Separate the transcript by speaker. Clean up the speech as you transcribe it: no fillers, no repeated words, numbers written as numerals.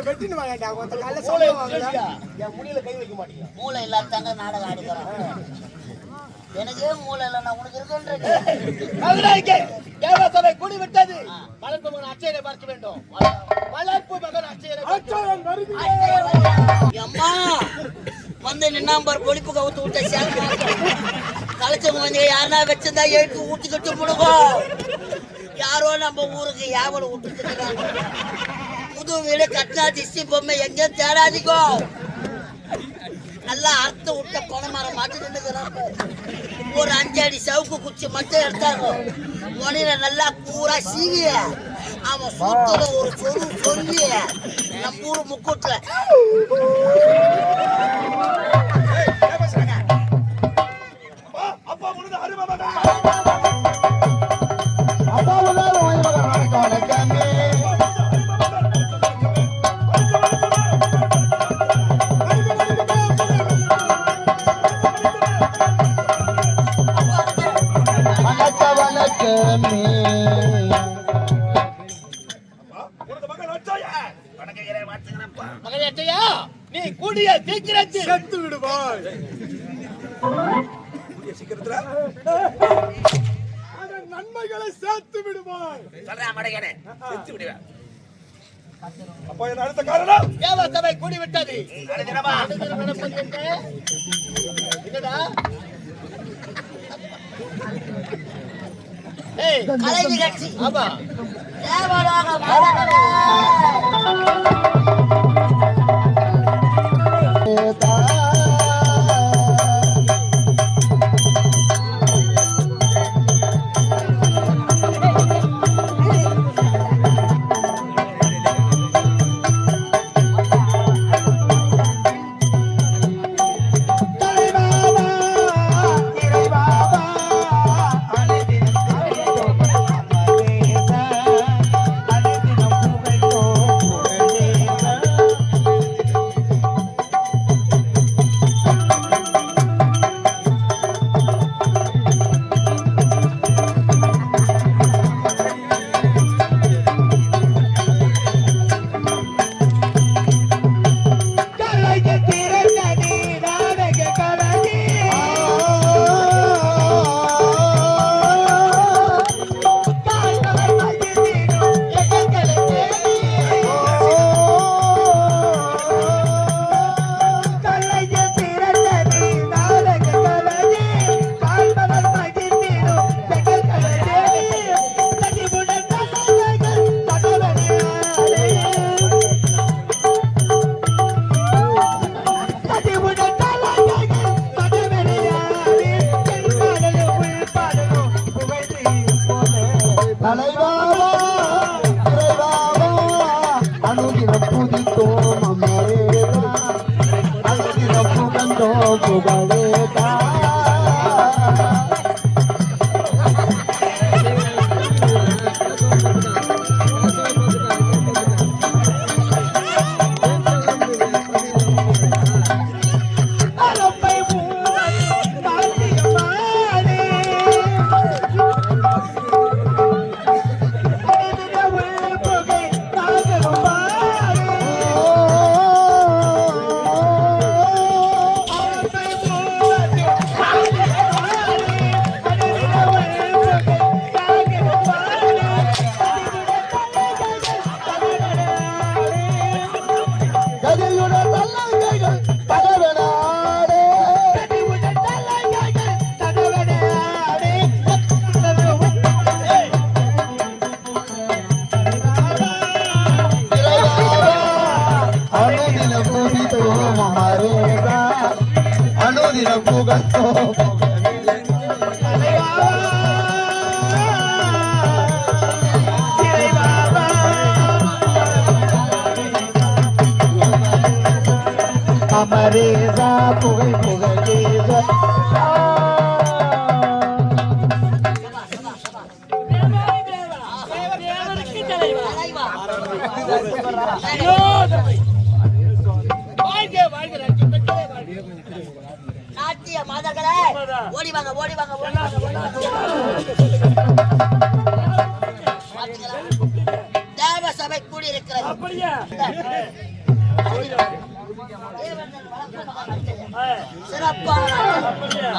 Speaker 1: வெட்டின்னு வாங்கடா கொஞ்ச கால்ல சம்பளம் வாங்கடா
Speaker 2: என் முடியல கை வைக்க மாட்டீங்க.
Speaker 3: மூளை இல்லாதாங்க நாடகம் ஆடுறோம். எனக்கே மூளை இல்ல நான் உனக்கு இருக்கேன்றேன்.
Speaker 2: மதுரைக்கு தேவசபை கூடி விட்டது. வளர்ப்பு மகன் அச்சயரை பார்க்க வேண்டும். வளர்ப்பு மகன் அச்சயரை
Speaker 1: அச்சயம் வருது.
Speaker 3: அம்மா வந்து நின்னாம்பர் பொலிப்பு கவுத்து விட்ட சேலமா கலைச்சவங்க வந்து யாருன்னா வச்சிருந்தா எழுத்து ஊட்டிக்கிட்டு போடுவோம். யாரோ நம்ம ஊருக்கு யாவல விட்டுட்டு புது வீடு கட்டினா திஷ்டி பொம்மை எங்க தேடாதிக்கோ. நல்லா அறுத்து விட்ட கொணமரம் மாட்டு நின்றுக்கிறாங்க. ஒரு 5 அடி சவுக்கு குச்சி மட்டும் எடுத்தாங்க. மொழியில நல்லா பூரா சீவிய அவன் சூத்துல ஒரு சொல்லி நம்ம ஊரு முக்கூட்டுல
Speaker 2: நீ கூடிய சீக்கிரத்தில்
Speaker 1: செத்து விடுவாய்.
Speaker 2: சீக்கிரத்துல
Speaker 1: நன்மைகளை சேர்த்து விடுவாய்.
Speaker 2: செத்து விடுவேன். அப்போ என்ன அடுத்த காரணம்? தேவசபை கூடி விட்டது. என்னடா
Speaker 3: கலை நிகழ்ச்சி.
Speaker 2: ஆமா
Speaker 3: தேவலோக மாதங்களே
Speaker 4: அமரேதா புகழ் புகழேதா
Speaker 3: நாட்டிய மாதங்களே ஓடி வாங்க ஓடி வாங்க ஓடி வாங்க பாத்தீங்களா? தேவ சபை கூடி இருக்கிறது.
Speaker 5: அப்படியா?
Speaker 3: தேவர்கள் வளர்க்கும் மகன் சிறப்பான
Speaker 5: அப்படியா?